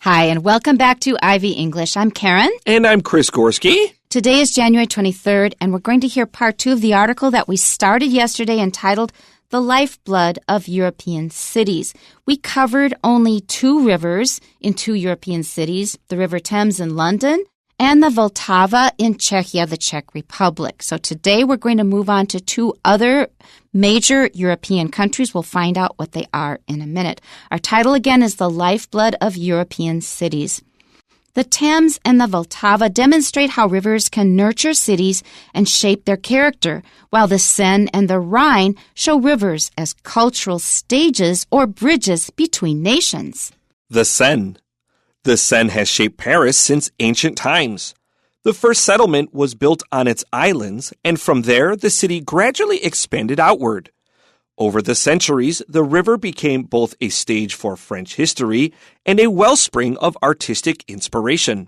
Hi, and welcome back to Ivy English. I'm Karen. And I'm Chris Gorski. Today is January 23rd, and we're going to hear part 2 of the article that we started yesterday entitled The Lifeblood of European Cities. We covered only 2 rivers in 2 European cities, the River Thames in London and the Vltava in Czechia, the Czech Republic. So today we're going to move on to 2 other major European countries. We'll find out what they are in a minute. Our title again is The Lifeblood of European Cities. The Thames and the Vltava demonstrate how rivers can nurture cities and shape their character, while the Seine and the Rhine show rivers as cultural stages or bridges between nations. The Seine. The Seine has shaped Paris since ancient times. The first settlement was built on its islands, and from there the city gradually expanded outward. Over the centuries, the river became both a stage for French history and a wellspring of artistic inspiration.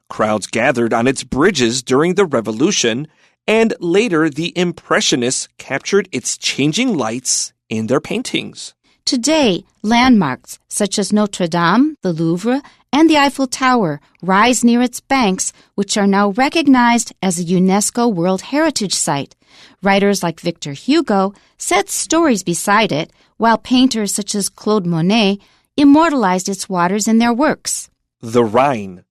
Crowds gathered on its bridges during the Revolution, and later the Impressionists captured its changing lights in their paintings. Today, landmarks such as Notre Dame, the Louvre, and the Eiffel Tower rise near its banks, which are now recognized as a UNESCO World Heritage Site. Writers like Victor Hugo set stories beside it, while painters such as Claude Monet immortalized its waters in their works. The Rhine.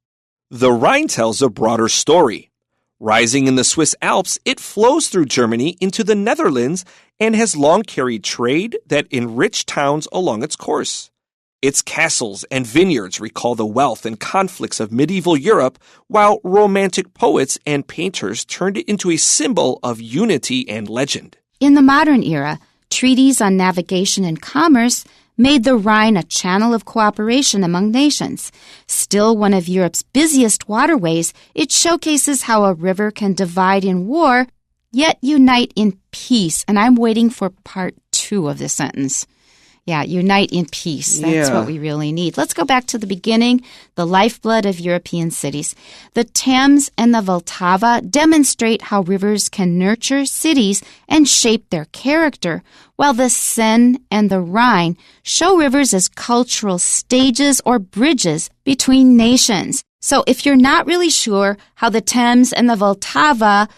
The Rhine tells a broader story. Rising in the Swiss Alps, it flows through Germany into the Netherlands and has long carried trade that enriched towns along its course. Its castles and vineyards recall the wealth and conflicts of medieval Europe, while romantic poets and painters turned it into a symbol of unity and legend. In the modern era, treaties on navigation and commerce made the Rhine a channel of cooperation among nations. Still one of Europe's busiest waterways, it showcases how a river can divide in war, yet unite in peace. And I'm waiting for part 2 of this sentence. Yeah, unite in peace. That's what we really need. Let's go back to the beginning, the lifeblood of European cities. The Thames and the Vltava demonstrate how rivers can nurture cities and shape their character, while the Seine and the Rhine show rivers as cultural stages or bridges between nations. So if you're not really sure how the Thames and the Vltava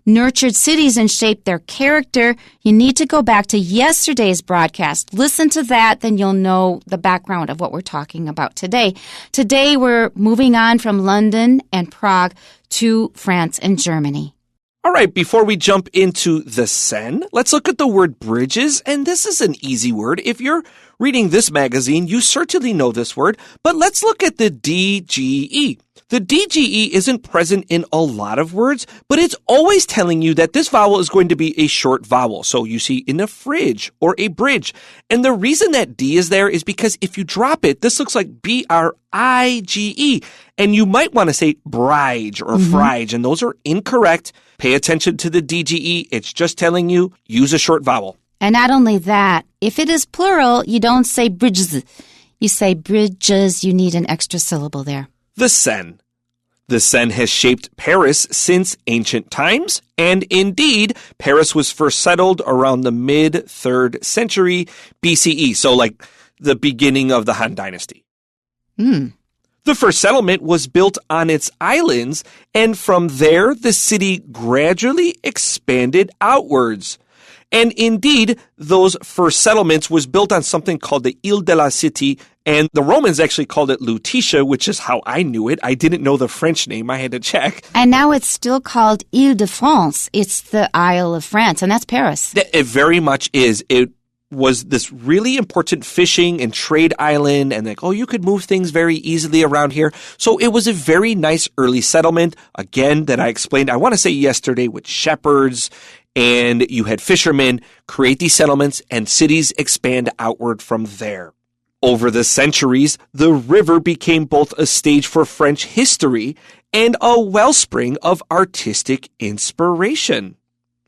nurtured cities and shaped their character, you need to go back to yesterday's broadcast. Listen to that, then you'll know the background of what we're talking about today. Today, we're moving on from London and Prague to France and Germany. All right, before we jump into the Seine, let's look at the word bridges, and this is an easy word. If you're reading this magazine, you certainly know this word, but let's look at the DGE. The DGE isn't present in a lot of words, but it's always telling you that this vowel is going to be a short vowel. So you see in a fridge or a bridge. And the reason that D is there is because if you drop it, this looks like B-R-I-G-E. And you might want to say brige or frige, and those are incorrect. Pay attention to the DGE. It's just telling you, use a short vowel. And not only that, if it is plural, you don't say bridges. You say bridges. You need an extra syllable there. The Seine. The Seine has shaped Paris since ancient times, and indeed, Paris was first settled around the mid-3rd century BCE, so like the beginning of the Han Dynasty. The first settlement was built on its islands, and from there, the city gradually expanded outwards. And indeed, those first settlements was built on something called the Ile de la Cité, and the Romans actually called it Lutetia, which is how I knew it. I didn't know the French name. I had to check. And now it's still called Ile-de-France. It's the Isle of France, and that's Paris. It very much is. It was this really important fishing and trade island, and you could move things very easily around here. So it was a very nice early settlement, again, that I explained, I want to say yesterday, with shepherds, and you had fishermen create these settlements, and cities expand outward from there. Over the centuries, the river became both a stage for French history and a wellspring of artistic inspiration.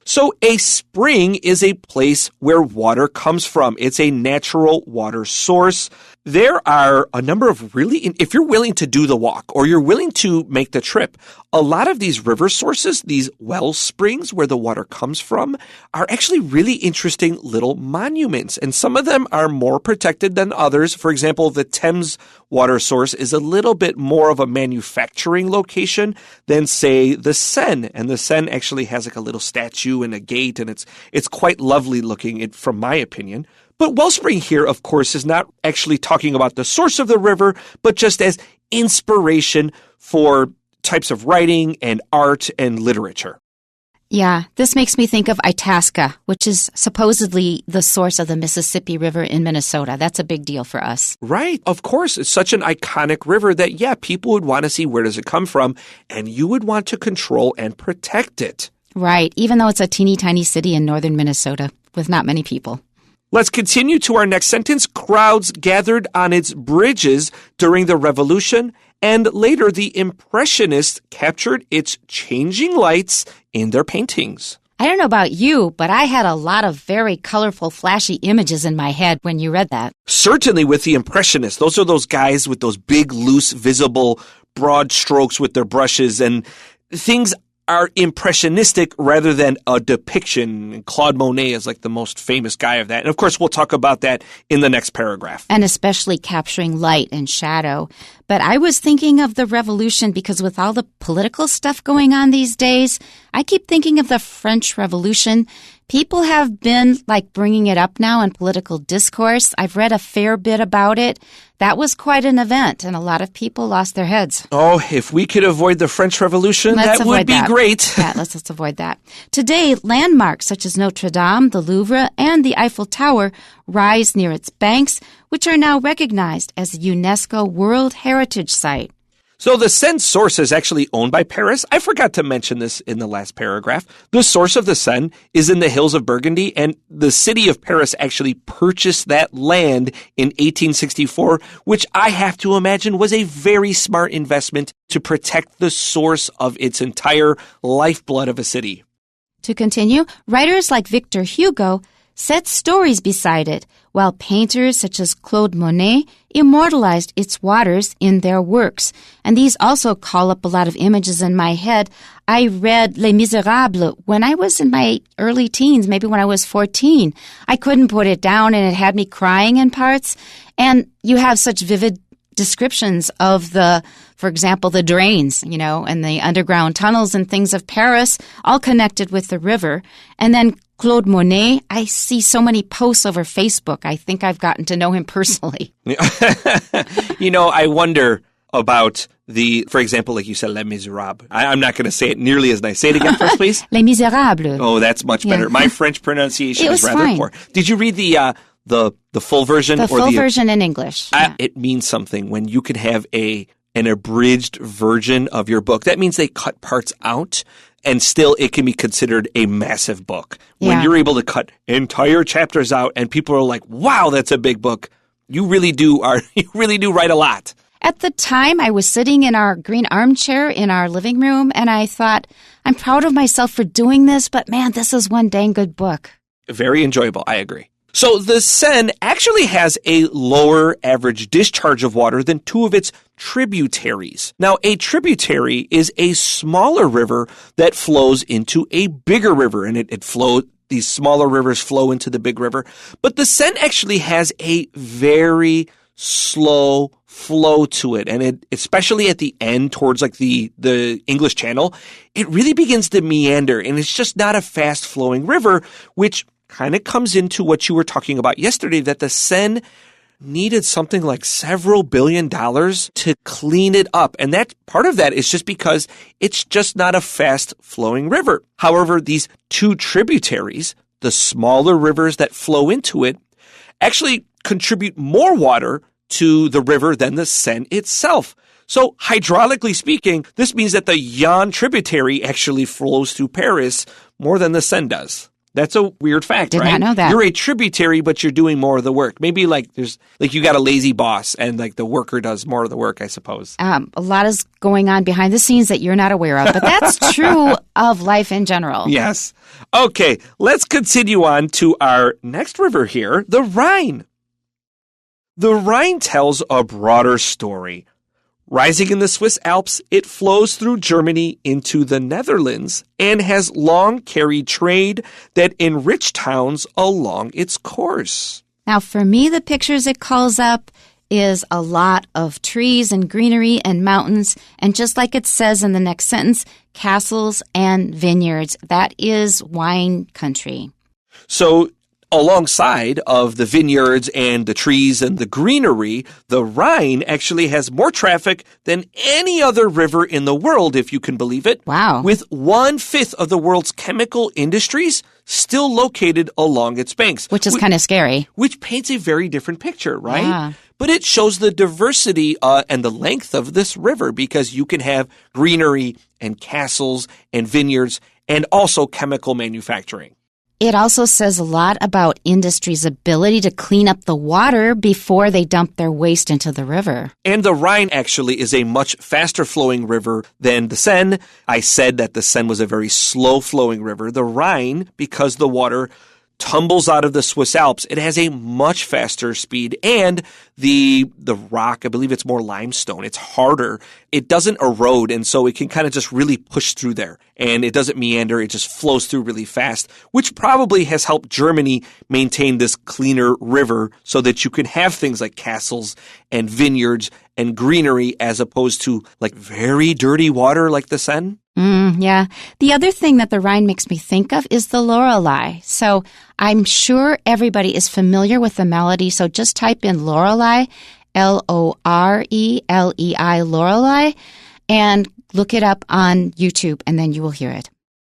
So a spring is a place where water comes from. It's a natural water source. there are a number of if you're willing to do the walk or you're willing to make the trip, a lot of these river sources, these well springs where the water comes from, are actually really interesting little monuments. And some of them are more protected than others. For example, the Thames water source is a little bit more of a manufacturing location than, say, the Seine. And the Seine actually has like a little statue and a gate, and it's quite lovely looking, from my opinion. But Wellspring here, of course, is not actually talking about the source of the river, but just as inspiration for types of writing and art and literature. Yeah, this makes me think of Itasca, which is supposedly the source of the Mississippi River in Minnesota. That's a big deal for us. Right. Of course. It's such an iconic river that, yeah, people would want to see where does it come from, and you would want to control and protect it. Right, even though it's a teeny tiny city in northern Minnesota with not many people. Let's continue to our next sentence. Crowds gathered on its bridges during the Revolution, and later the Impressionists captured its changing lights in their paintings. I don't know about you, but I had a lot of very colorful, flashy images in my head when you read that. Certainly with the Impressionists. Those are those guys with those big, loose, visible, broad strokes with their brushes, and things are impressionistic rather than a depiction. Claude Monet is like the most famous guy of that. And of course, we'll talk about that in the next paragraph. And especially capturing light and shadow. But I was thinking of the revolution because with all the political stuff going on these days, I keep thinking of the French Revolution. People have been bringing it up now in political discourse. I've read a fair bit about it. That was quite an event, and a lot of people lost their heads. Oh, if we could avoid the French Revolution, that would be great. Yeah, let's avoid that. Today, landmarks such as Notre Dame, the Louvre, and the Eiffel Tower rise near its banks, which are now recognized as a UNESCO World Heritage Site. So the Seine source is actually owned by Paris. I forgot to mention this in the last paragraph. The source of the Seine is in the hills of Burgundy, and the city of Paris actually purchased that land in 1864, which I have to imagine was a very smart investment to protect the source of its entire lifeblood of a city. To continue, writers like Victor Hugo set stories beside it, while painters such as Claude Monet immortalized its waters in their works. And these also call up a lot of images in my head. I read Les Miserables when I was in my early teens, maybe when I was 14. I couldn't put it down, and it had me crying in parts. And you have such vivid descriptions of for example, the drains, and the underground tunnels and things of Paris, all connected with the river. And then Claude Monet, I see so many posts over Facebook. I think I've gotten to know him personally. I wonder about for example, like you said, Les Miserables. I'm not going to say it nearly as nice. Say it again first, please. Les Miserables. Oh, that's much better. Yeah. My French pronunciation is rather poor. Did you read the full version? The full version in English. Yeah. It means something when you can have an abridged version of your book. That means they cut parts out, and still it can be considered a massive book. Yeah. When you're able to cut entire chapters out and people are like, wow, that's a big book. You really do write a lot. At the time, I was sitting in our green armchair in our living room, and I thought, I'm proud of myself for doing this, but man, this is one dang good book. Very enjoyable. I agree. So the Seine actually has a lower average discharge of water than two of its tributaries. Now, a tributary is a smaller river that flows into a bigger river, and these smaller rivers flow into the big river. But the Seine actually has a very slow flow to it, and especially at the end towards the English Channel, it really begins to meander, and it's just not a fast flowing river, which kind of comes into what you were talking about yesterday, that the Seine needed something like several $1 billion to clean it up. And that part of that is just because it's just not a fast flowing river. However, these two tributaries, the smaller rivers that flow into it, actually contribute more water to the river than the Seine itself. So hydraulically speaking, this means that the Yonne tributary actually flows through Paris more than the Seine does. That's a weird fact, right? Did not know that. You're a tributary, but you're doing more of the work. Maybe you got a lazy boss and the worker does more of the work, I suppose. A lot is going on behind the scenes that you're not aware of, but that's true of life in general. Yes. Okay, let's continue on to our next river here, the Rhine. The Rhine tells a broader story. Rising in the Swiss Alps, it flows through Germany into the Netherlands and has long carried trade that enriched towns along its course. Now, for me, the pictures it calls up is a lot of trees and greenery and mountains, and just like it says in the next sentence, castles and vineyards. That is wine country. So, alongside of the vineyards and the trees and the greenery, the Rhine actually has more traffic than any other river in the world, if you can believe it. Wow. With 1/5 of the world's chemical industries still located along its banks. Which is kind of scary. Which paints a very different picture, right? Yeah. But it shows the diversity and the length of this river because you can have greenery and castles and vineyards and also chemical manufacturing. It also says a lot about industry's ability to clean up the water before they dump their waste into the river. And the Rhine actually is a much faster flowing river than the Seine. I said that the Seine was a very slow flowing river. The Rhine, because the water tumbles out of the Swiss Alps, it has a much faster speed, and the rock, I believe it's more limestone. It's harder. It doesn't erode, and so it can kind of just really push through there. And it doesn't meander. It just flows through really fast, which probably has helped Germany maintain this cleaner river so that you can have things like castles and vineyards and greenery as opposed to like very dirty water like the Seine. Yeah. The other thing that the Rhine makes me think of is the Lorelei. So I'm sure everybody is familiar with the melody. So just type in Lorelei, Lorelei, Lorelei, and look it up on YouTube, and then you will hear it.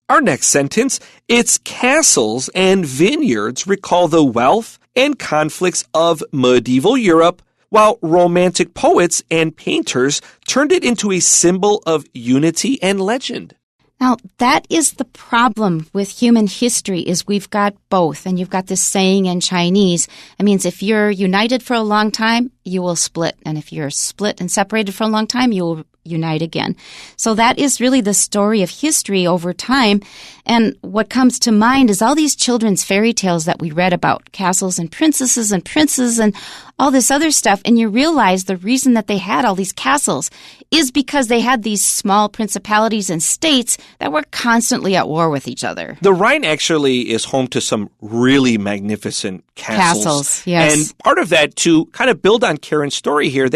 Our next sentence, its castles and vineyards recall the wealth and conflicts of medieval Europe, while romantic poets and painters turned it into a symbol of unity and legend. Now, that is the problem with human history is we've got both. And you've got this saying in Chinese. It means if you're united for a long time, you will split. And if you're split and separated for a long time, you will unite again. So that is really the story of history over time. And what comes to mind is all these children's fairy tales that we read about, castles and princesses and princes and all this other stuff. And you realize the reason that they had all these castles is because they had these small principalities and states that were constantly at war with each other. The Rhine actually is home to some really magnificent castles. Yes. And part of that, to kind of build on Karen's story here,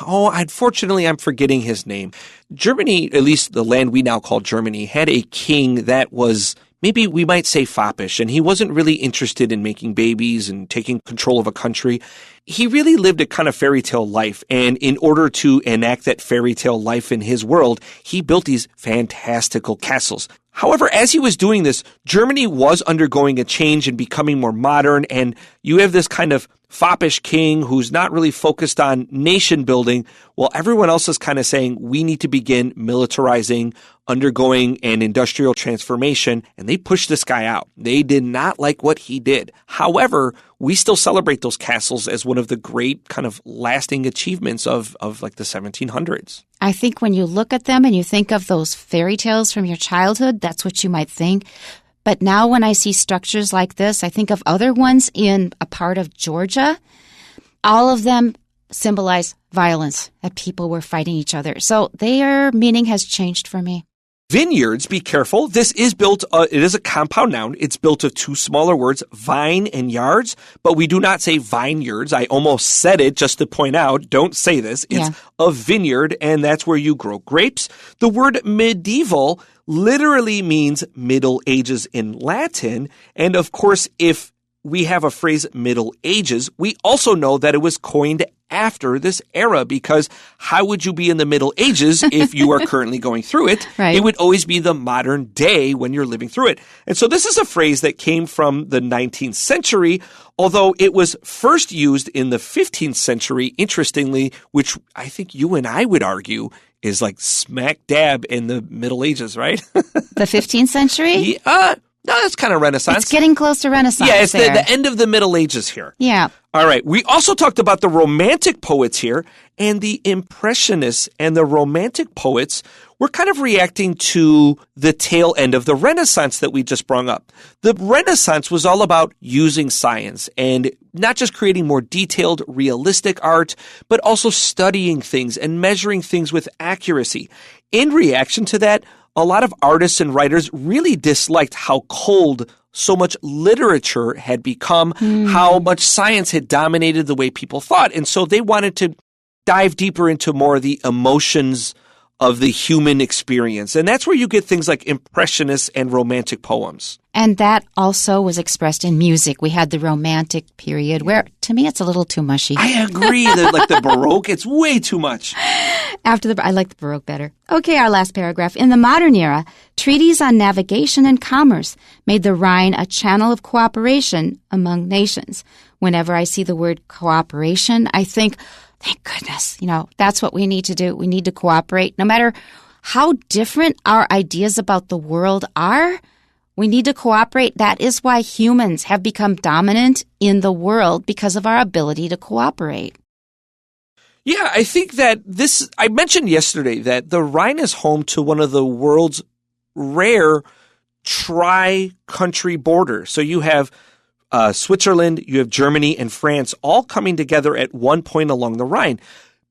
unfortunately, I'm forgetting his name. Germany, at least the land we now call Germany, had a king that was, maybe we might say, foppish, and he wasn't really interested in making babies and taking control of a country. He really lived a kind of fairy tale life, and in order to enact that fairy tale life in his world, he built these fantastical castles. However, as he was doing this, Germany was undergoing a change and becoming more modern, and you have this kind of foppish king who's not really focused on nation building, while everyone else is kind of saying, we need to begin militarizing, undergoing an industrial transformation, and they pushed this guy out. They did not like what he did. However, we still celebrate those castles as one of the great kind of lasting achievements of like the 1700s. I think when you look at them and you think of those fairy tales from your childhood, that's what you might think. But now when I see structures like this, I think of other ones in a part of Georgia. All of them symbolize violence, that people were fighting each other. So their meaning has changed for me. Vineyards, be careful. This is built, it is a compound noun. It's built of two smaller words, vine and yards, but we do not say vineyards. I almost said it just to point out, don't say this. It's a vineyard, and that's where you grow grapes. The word medieval literally means Middle Ages in Latin. And of course, if we have a phrase Middle Ages, we also know that it was coined after this era, because how would you be in the Middle Ages if you are currently going through it? Right. It would always be the modern day when you're living through it. And so this is a phrase that came from the 19th century, although it was first used in the 15th century, interestingly, which I think you and I would argue is like smack dab in the Middle Ages, right? The 15th century? No, that's kind of Renaissance. It's getting close to Renaissance. Yeah, it's the end of the Middle Ages here. Yeah. All right. We also talked about the Romantic poets here, and the Impressionists and the Romantic poets we're kind of reacting to the tail end of the Renaissance that we just brought up. The Renaissance was all about using science and not just creating more detailed, realistic art, but also studying things and measuring things with accuracy. In reaction to that, a lot of artists and writers really disliked how cold so much literature had become, how much science had dominated the way people thought. And so they wanted to dive deeper into more of the emotions of the human experience. And that's where you get things like impressionist and romantic poems. And that also was expressed in music. We had the Romantic period where, to me, it's a little too mushy. I agree. Like the Baroque, it's way too much. I like the Baroque better. Okay, our last paragraph. In the modern era, treaties on navigation and commerce made the Rhine a channel of cooperation among nations. Whenever I see the word cooperation, I think, thank goodness, that's what we need to do. We need to cooperate. No matter how different our ideas about the world are, we need to cooperate. That is why humans have become dominant in the world, because of our ability to cooperate. Yeah, I think that I mentioned yesterday that the Rhine is home to one of the world's rare tri-country borders. So you have Switzerland, you have Germany and France all coming together at one point along the Rhine.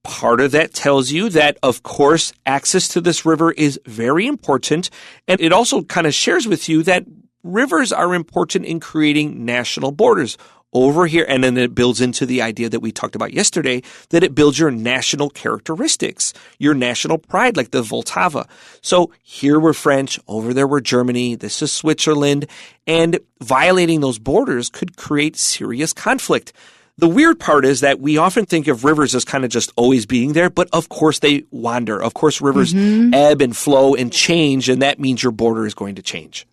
Part of that tells you that, of course, access to this river is very important. And it also kind of shares with you that rivers are important in creating national borders over here. And then it builds into the idea that we talked about yesterday, that it builds your national characteristics, your national pride, like the Vltava. So here we're French, over there we're Germany, this is Switzerland, and violating those borders could create serious conflict. The weird part is that we often think of rivers as kind of just always being there, but of course they wander. Of course rivers ebb and flow and change, and that means your border is going to change.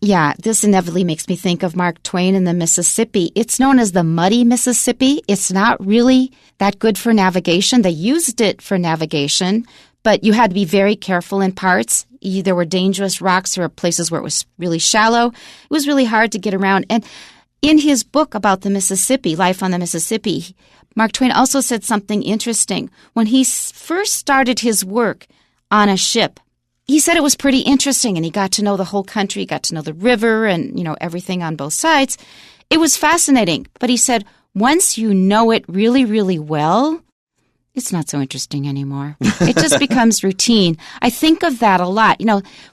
Yeah, this inevitably makes me think of Mark Twain and the Mississippi. It's known as the muddy Mississippi. It's not really that good for navigation. They used it for navigation, but you had to be very careful in parts. There were dangerous rocks. There were places where it was really shallow. It was really hard to get around. And in his book about the Mississippi, Life on the Mississippi, Mark Twain also said something interesting. When he first started his work on a ship, he said it was pretty interesting, and he got to know the whole country, got to know the river and, everything on both sides. It was fascinating. But he said, once you know it really, really well, it's not so interesting anymore. It just becomes routine. I think of that a lot.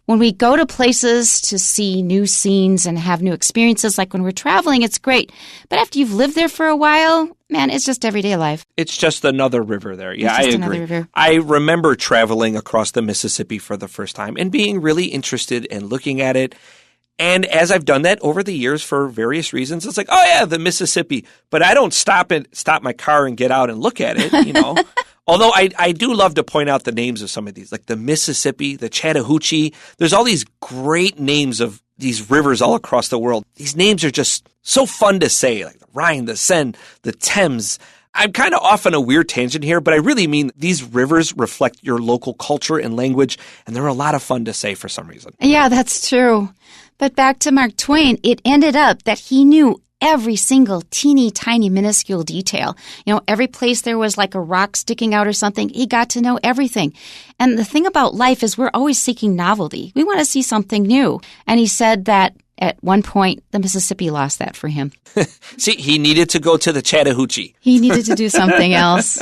When we go to places to see new scenes and have new experiences, like when we're traveling, it's great. But after you've lived there for a while, man, it's just everyday life. It's just another river there. Yeah, I agree. I remember traveling across the Mississippi for the first time and being really interested in looking at it. And as I've done that over the years for various reasons, it's like, oh yeah, the Mississippi. But I don't stop my car and get out and look at it, Although I do love to point out the names of some of these, like the Mississippi, the Chattahoochee. There's all these great names of these rivers all across the world. These names are just so fun to say, like the Rhine, the Seine, the Thames. I'm kind of off on a weird tangent here, but I really mean these rivers reflect your local culture and language, and they're a lot of fun to say for some reason. Yeah, that's true. But back to Mark Twain, it ended up that he knew every single teeny tiny minuscule detail. Every place there was like a rock sticking out or something, he got to know everything. And the thing about life is we're always seeking novelty. We want to see something new. And he said that at one point, the Mississippi lost that for him. See, he needed to go to the Chattahoochee. He needed to do something else.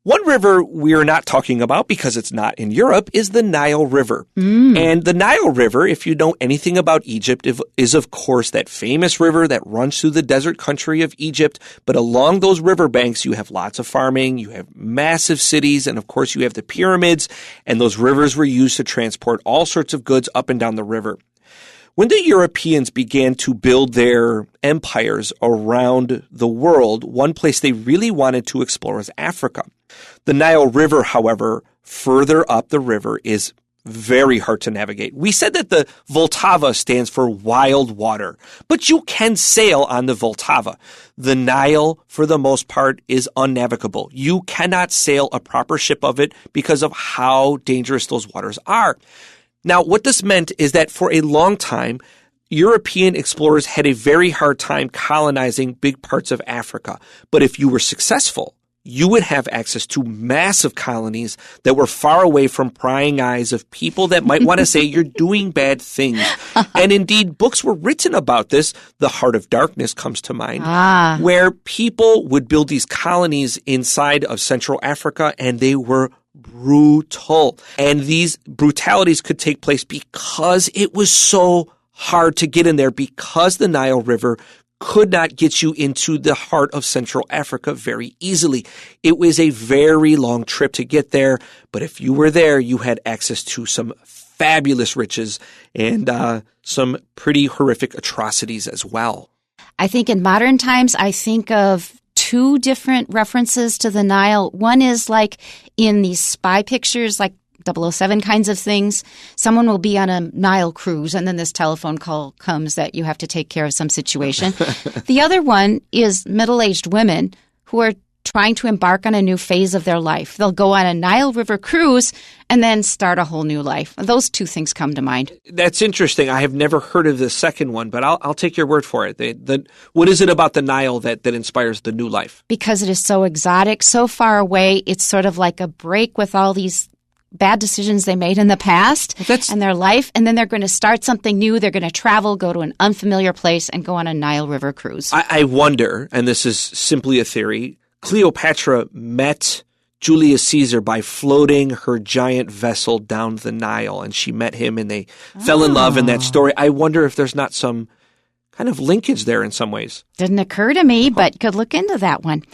One river we're not talking about because it's not in Europe is the Nile River. And the Nile River, if you know anything about Egypt, is of course that famous river that runs through the desert country of Egypt. But along those riverbanks, you have lots of farming, you have massive cities, and of course you have the pyramids. And those rivers were used to transport all sorts of goods up and down the river. When the Europeans began to build their empires around the world, one place they really wanted to explore was Africa. The Nile River, however, further up the river is very hard to navigate. We said that the Vltava stands for wild water, but you can sail on the Vltava. The Nile, for the most part, is unnavigable. You cannot sail a proper ship of it because of how dangerous those waters are. Now, what this meant is that for a long time, European explorers had a very hard time colonizing big parts of Africa. But if you were successful, you would have access to massive colonies that were far away from prying eyes of people that might want to say you're doing bad things. And indeed, books were written about this. The Heart of Darkness comes to mind, where people would build these colonies inside of Central Africa, and they were brutal. And these brutalities could take place because it was so hard to get in there, because the Nile River could not get you into the heart of Central Africa very easily. It was a very long trip to get there, but if you were there, you had access to some fabulous riches and some pretty horrific atrocities as well. I think in modern times, I think of two different references to the Nile. One is like in these spy pictures, like 007 kinds of things. Someone will be on a Nile cruise, and then this telephone call comes that you have to take care of some situation. The other one is middle-aged women who are trying to embark on a new phase of their life. They'll go on a Nile River cruise and then start a whole new life. Those two things come to mind. That's interesting. I have never heard of the second one, but I'll take your word for it. What is it about the Nile that inspires the new life? Because it is so exotic, so far away, it's sort of like a break with all these bad decisions they made in the past and their life, and then they're going to start something new. They're going to travel, go to an unfamiliar place, and go on a Nile River cruise. I wonder, and this is simply a theory, Cleopatra met Julius Caesar by floating her giant vessel down the Nile, and she met him, and they fell in love in that story. I wonder if there's not some kind of linkage there in some ways. Didn't occur to me, but could look into that one.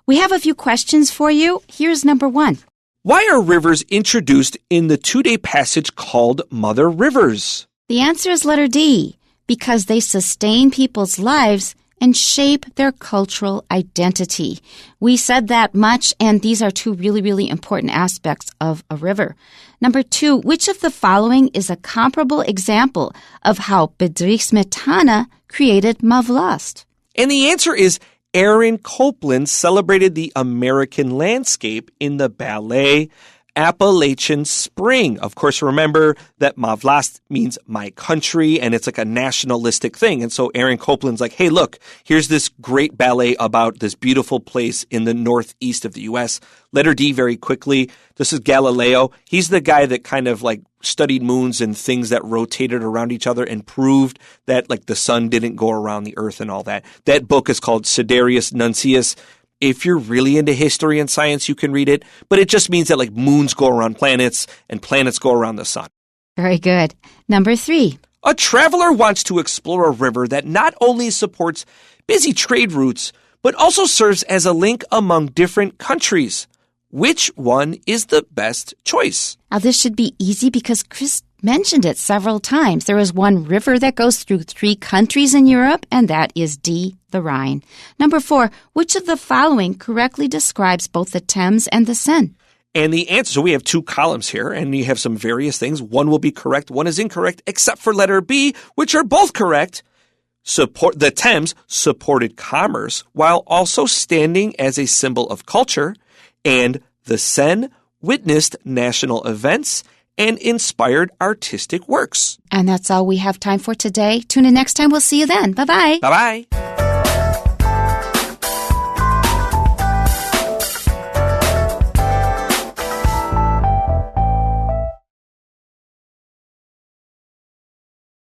We have a few questions for you. Here's number one. Why are rivers introduced in the two-day passage called Mother Rivers? The answer is letter D, because they sustain people's lives and shape their cultural identity. We said that much, and these are two really, really important aspects of a river. Number two, which of the following is a comparable example of how Bedřich Smetana created Mavlast? And the answer is Aaron Copland celebrated the American landscape in the ballet Appalachian Spring. Of course, remember that Mavlast means my country, and it's like a nationalistic thing. And so Aaron Copland's like, hey, look, here's this great ballet about this beautiful place in the northeast of the U.S. Letter D very quickly. This is Galileo. He's the guy that kind of like studied moons and things that rotated around each other and proved that like the sun didn't go around the earth and all that. That book is called Sidereus Nuncius. If you're really into history and science, you can read it, but it just means that like moons go around planets and planets go around the sun. Very good. Number three. A traveler wants to explore a river that not only supports busy trade routes, but also serves as a link among different countries. Which one is the best choice? Now, this should be easy because Chris mentioned it several times. There is one river that goes through 3 countries in Europe, and that is D, the Rhine. Number 4, which of the following correctly describes both the Thames and the Seine? And the answer, so we have 2 columns here, and we have some various things. One will be correct, one is incorrect, except for letter B, which are both correct. The Thames supported commerce while also standing as a symbol of culture, and the Seine witnessed national events and inspired artistic works. And that's all we have time for today. Tune in next time. We'll see you then. Bye-bye. Bye-bye.